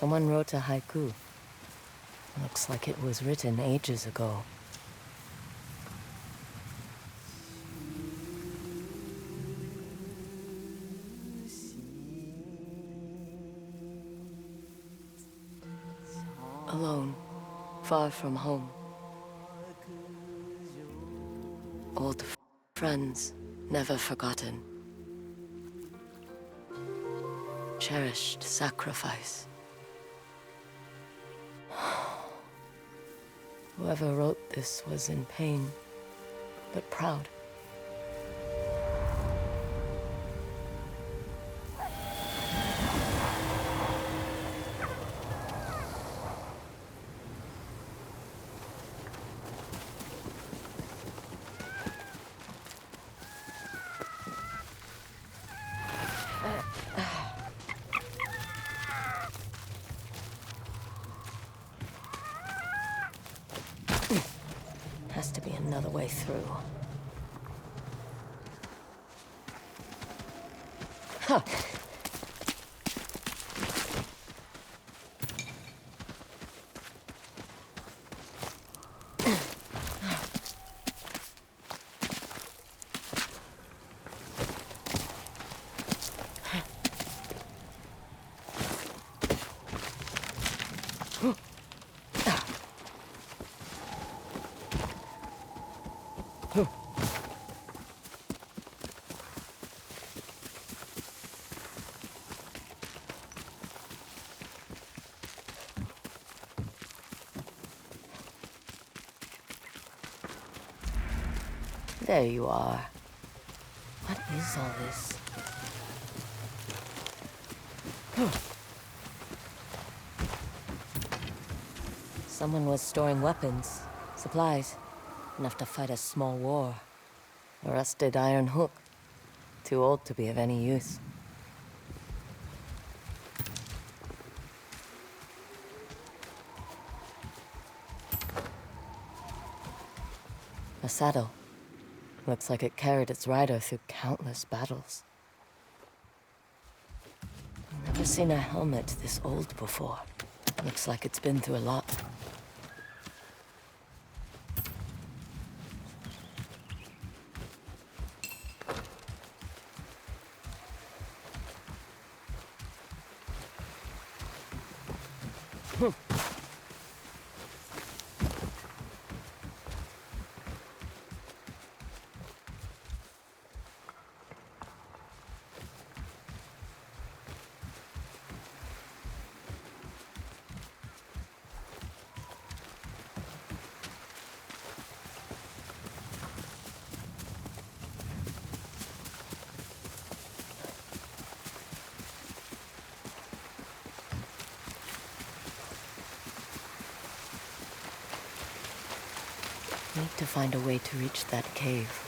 Someone wrote a haiku. Looks like it was written ages ago. Alone, far from home. Old friends, never forgotten. Cherished sacrifice. Whoever wrote this was in pain, but proud. Has to be another way through. Huh. There you are. What is all this? Someone was storing weapons, supplies, enough to fight a small war. A rusted iron hook. Too old to be of any use. A saddle. Looks like it carried its rider through countless battles. I've never seen a helmet this old before. Looks like it's been through a lot. Need to find a way to reach that cave.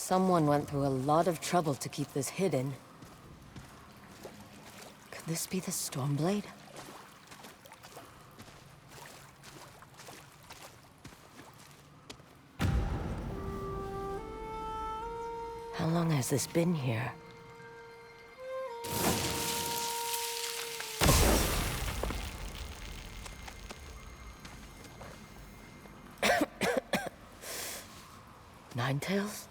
Someone went through a lot of trouble to keep this hidden. Could this be the Stormblade? How long has this been here? Ninetales?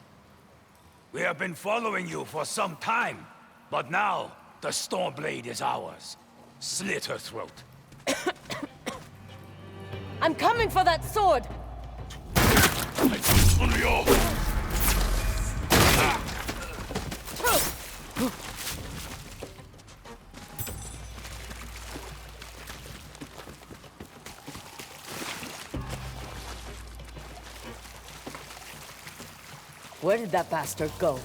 We have been following you for some time, but now the Stormblade is ours. Slit her throat. I'm coming for that sword! Where did that bastard go?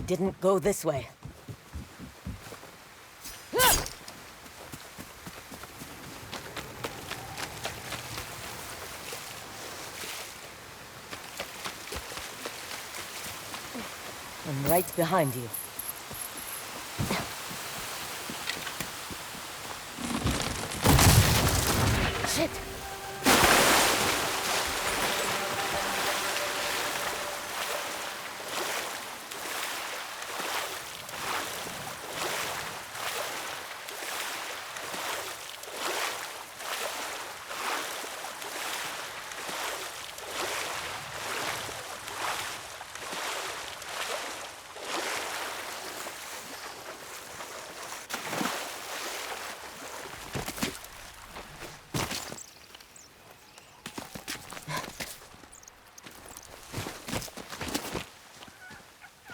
Didn't go this way. I'm right behind you. Shit!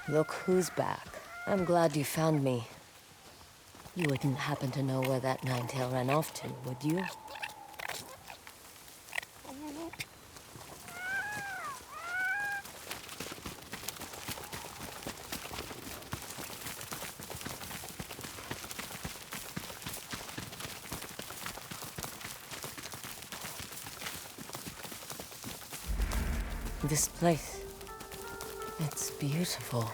Look who's back. I'm glad you found me. You wouldn't happen to know where that Ninetail ran off to, would you? This place, it's beautiful.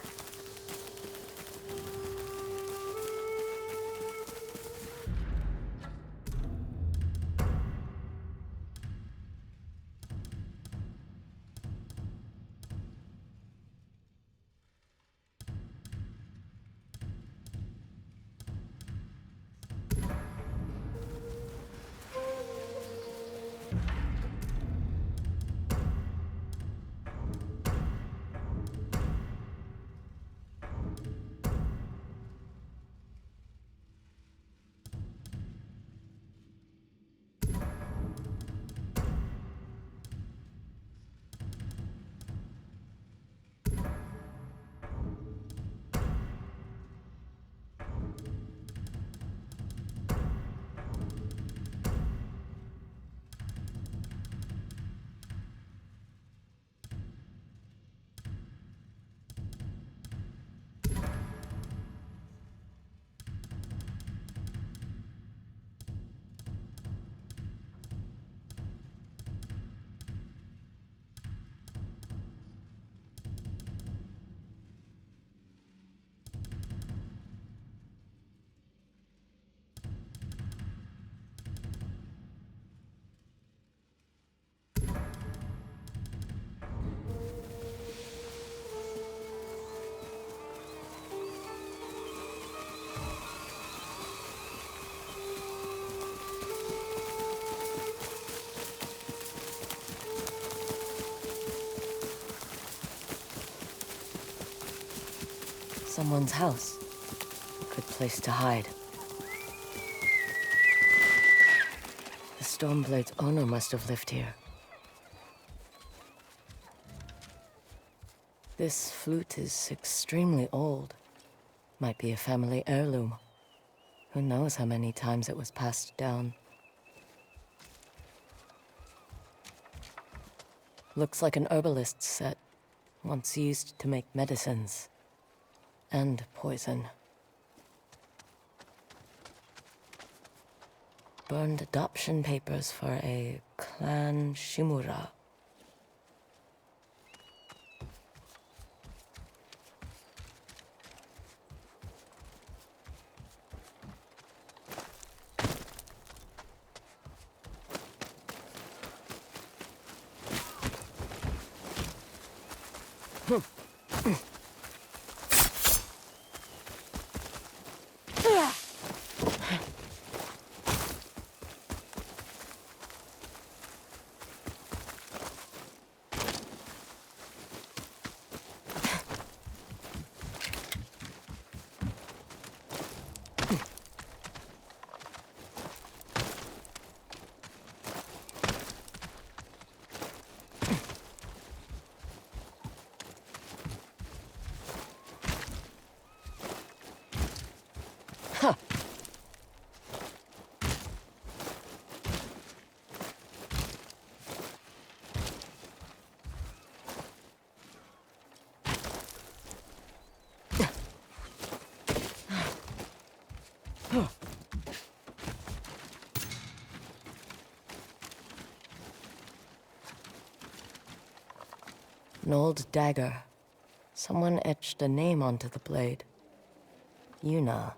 Someone's house. Good place to hide. The Stormblade's owner must have lived here. This flute is extremely old. Might be a family heirloom. Who knows how many times it was passed down. Looks like an herbalist's set, once used to make medicines. And poison. Burned adoption papers for a clan Shimura. An old dagger. Someone etched a name onto the blade. Yuna.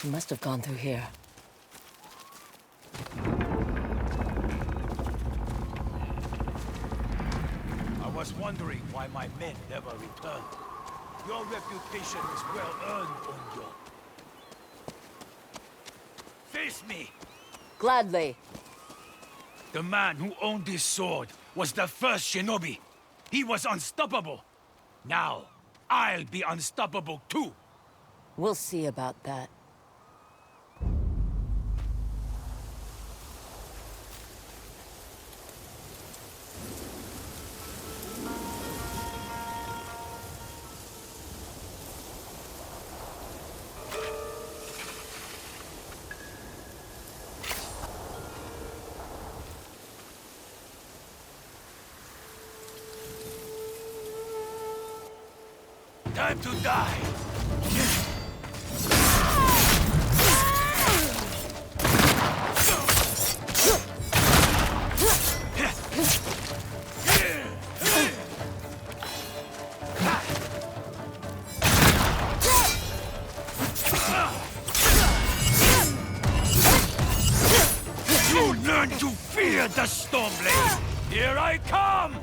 He must have gone through here. I was wondering why my men never returned. Your reputation is well earned, Onyo. Face me! Gladly. The man who owned this sword was the first shinobi. He was unstoppable. Now, I'll be unstoppable too. We'll see about that. Time to die! You learn to fear the Stormblade! Here I come!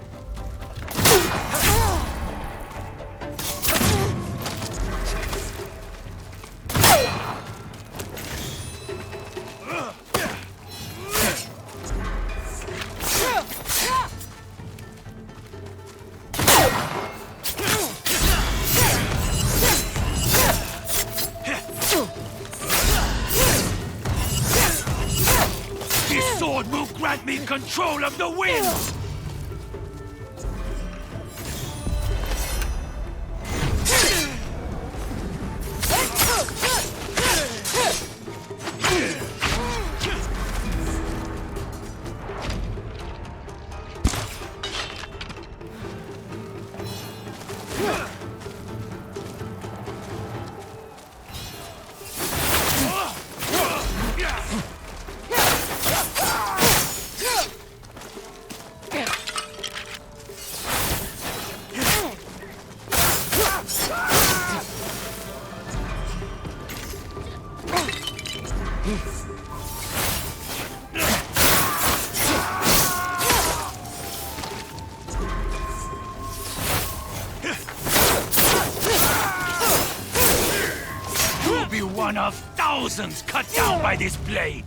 This sword will grant me control of the wind! thousands cut down by this blade.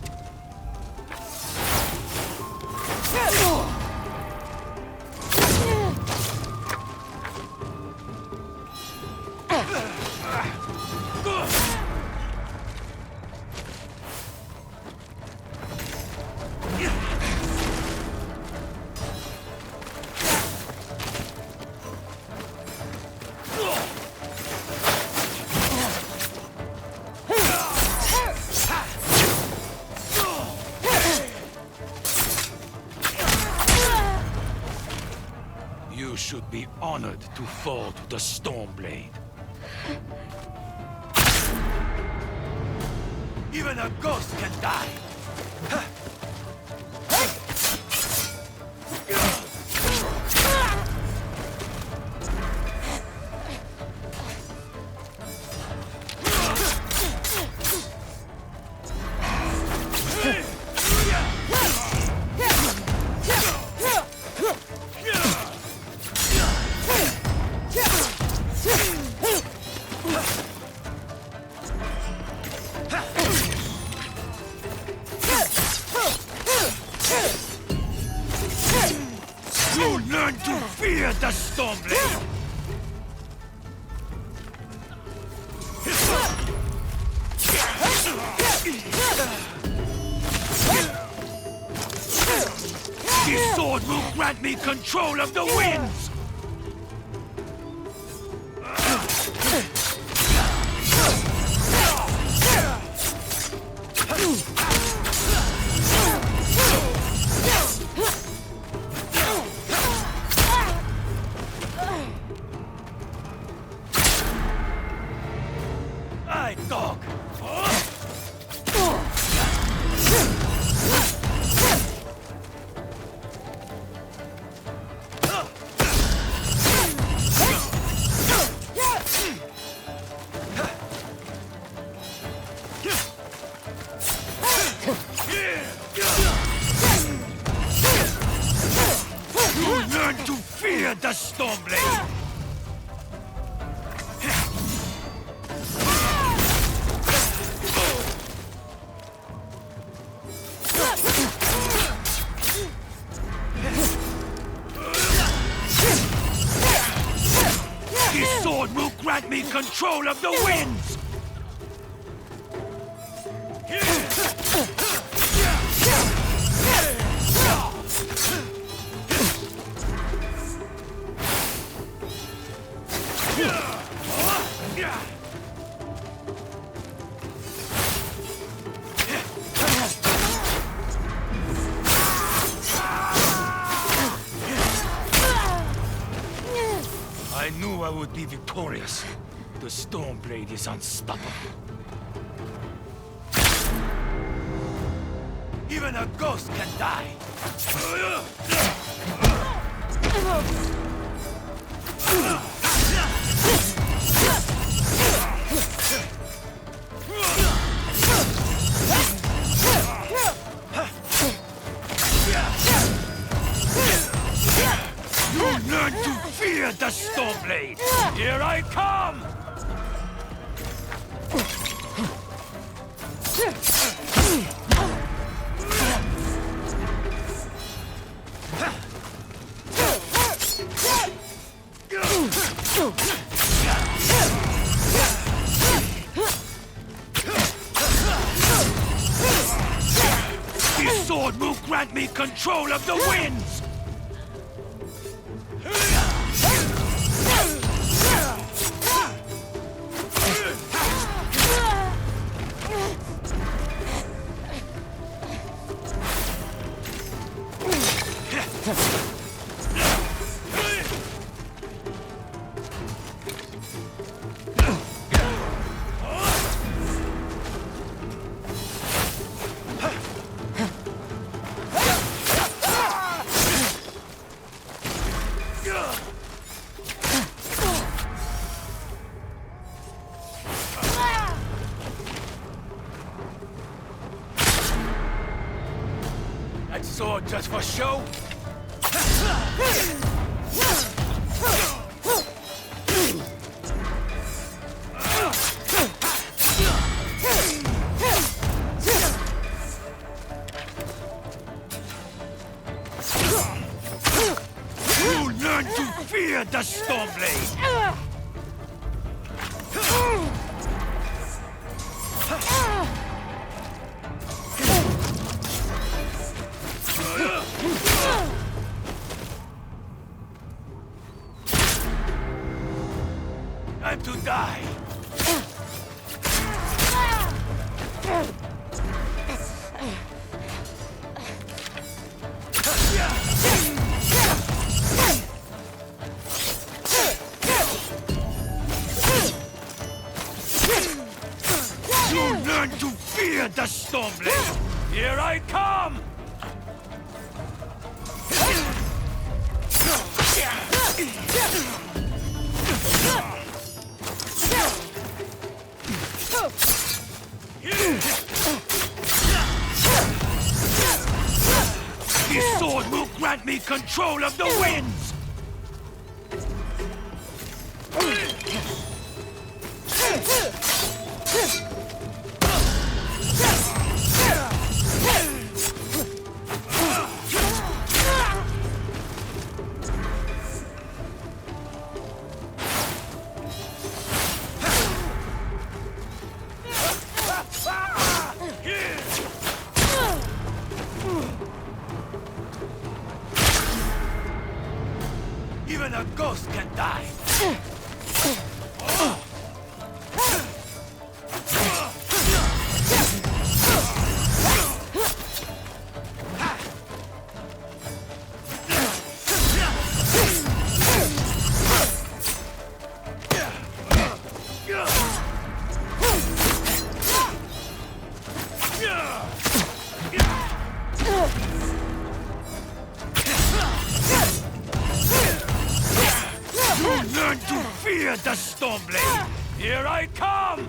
You should be honored to fall to the Stormblade. Even a ghost can die. You learn to fear the Stormblade! This sword will grant me control of the winds! Aye, dog! You learn to fear the Stormblade! This sword will grant me control of the winds! I knew I would be victorious. The Stormblade is unstoppable. Even a ghost can die. You learn to fear the Stormblade! Here I come! This sword will grant me control of the winds! That sword just for show? learn to fear the Stormblade! Time to die! You learn to fear the Stormblade! Here I come! This sword will grant me control of the winds! Even a ghost can die! Learn to fear the Stormblade! Here I come!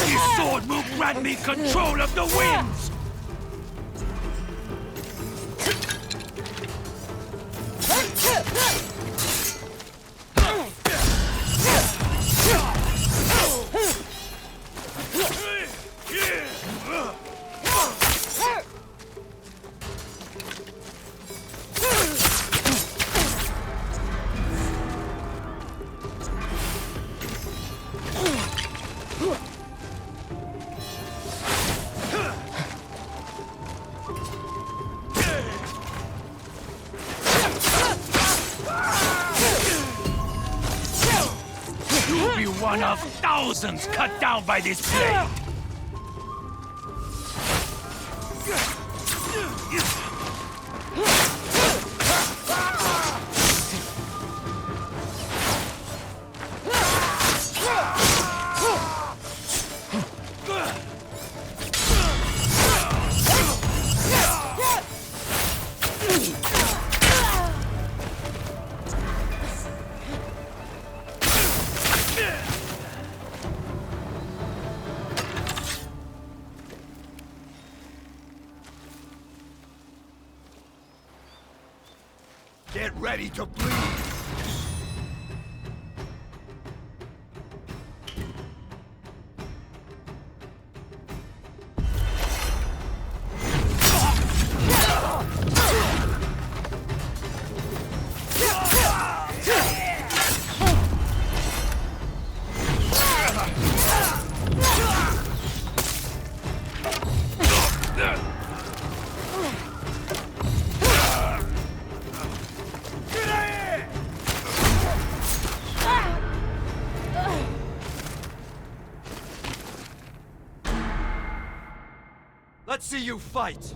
This sword will grant me control of the winds! You'll be one of thousands cut down by this blade! Get ready to bleed! Let's see you fight!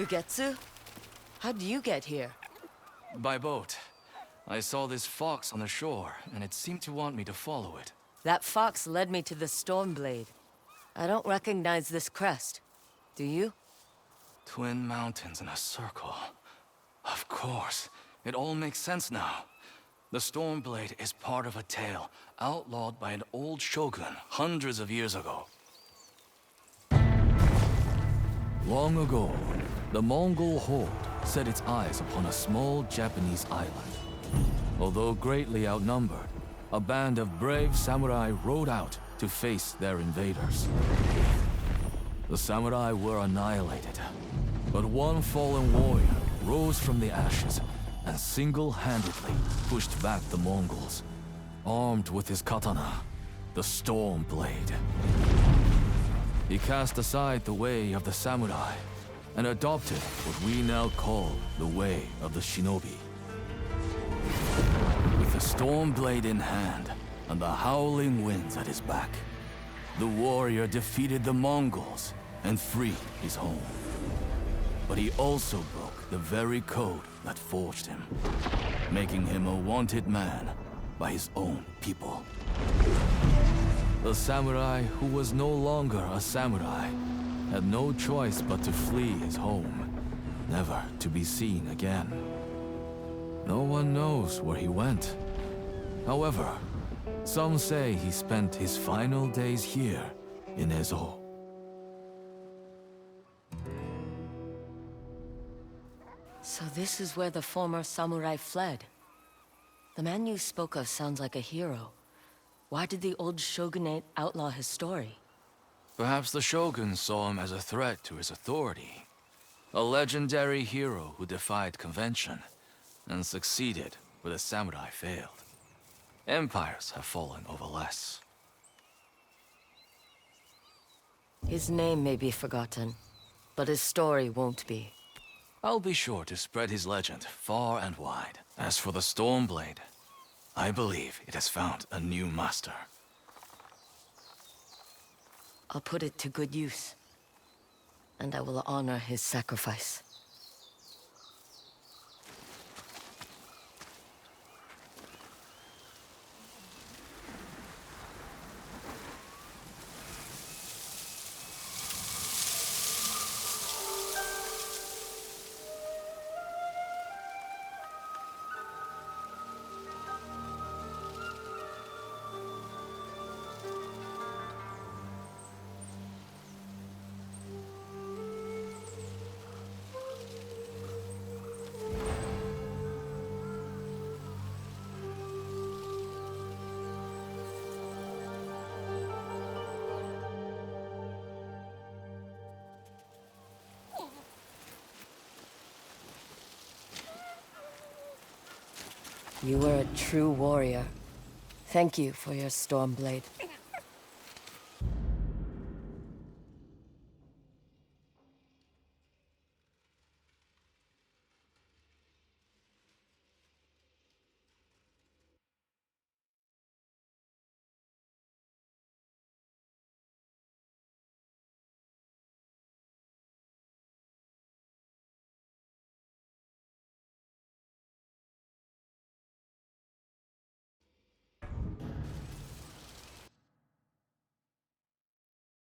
Ugetsu? How'd you get here? By boat. I saw this fox on the shore, and it seemed to want me to follow it. That fox led me to the Stormblade. I don't recognize this crest. Do you? Twin mountains in a circle. Of course. It all makes sense now. The Stormblade is part of a tale outlawed by an old shogun hundreds of years ago. Long ago, the Mongol horde set its eyes upon a small Japanese island. Although greatly outnumbered, a band of brave samurai rode out to face their invaders. The samurai were annihilated, but one fallen warrior rose from the ashes and single-handedly pushed back the Mongols, armed with his katana, the Stormblade. He cast aside the way of the samurai and adopted what we now call the way of the shinobi. With the Stormblade in hand and the howling winds at his back, the warrior defeated the Mongols and freed his home. But he also broke the very code that forged him, making him a wanted man by his own people. The samurai who was no longer a samurai had no choice but to flee his home, never to be seen again. No one knows where he went. However, some say he spent his final days here in Ezo. So this is where the former samurai fled. The man you spoke of sounds like a hero. Why did the old shogunate outlaw his story? Perhaps the shogun saw him as a threat to his authority. A legendary hero who defied convention and succeeded where the samurai failed. Empires have fallen over less. His name may be forgotten, but his story won't be. I'll be sure to spread his legend far and wide. As for the Stormblade, I believe it has found a new master. I'll put it to good use, and I will honor his sacrifice. You were a true warrior. Thank you for your Stormblade.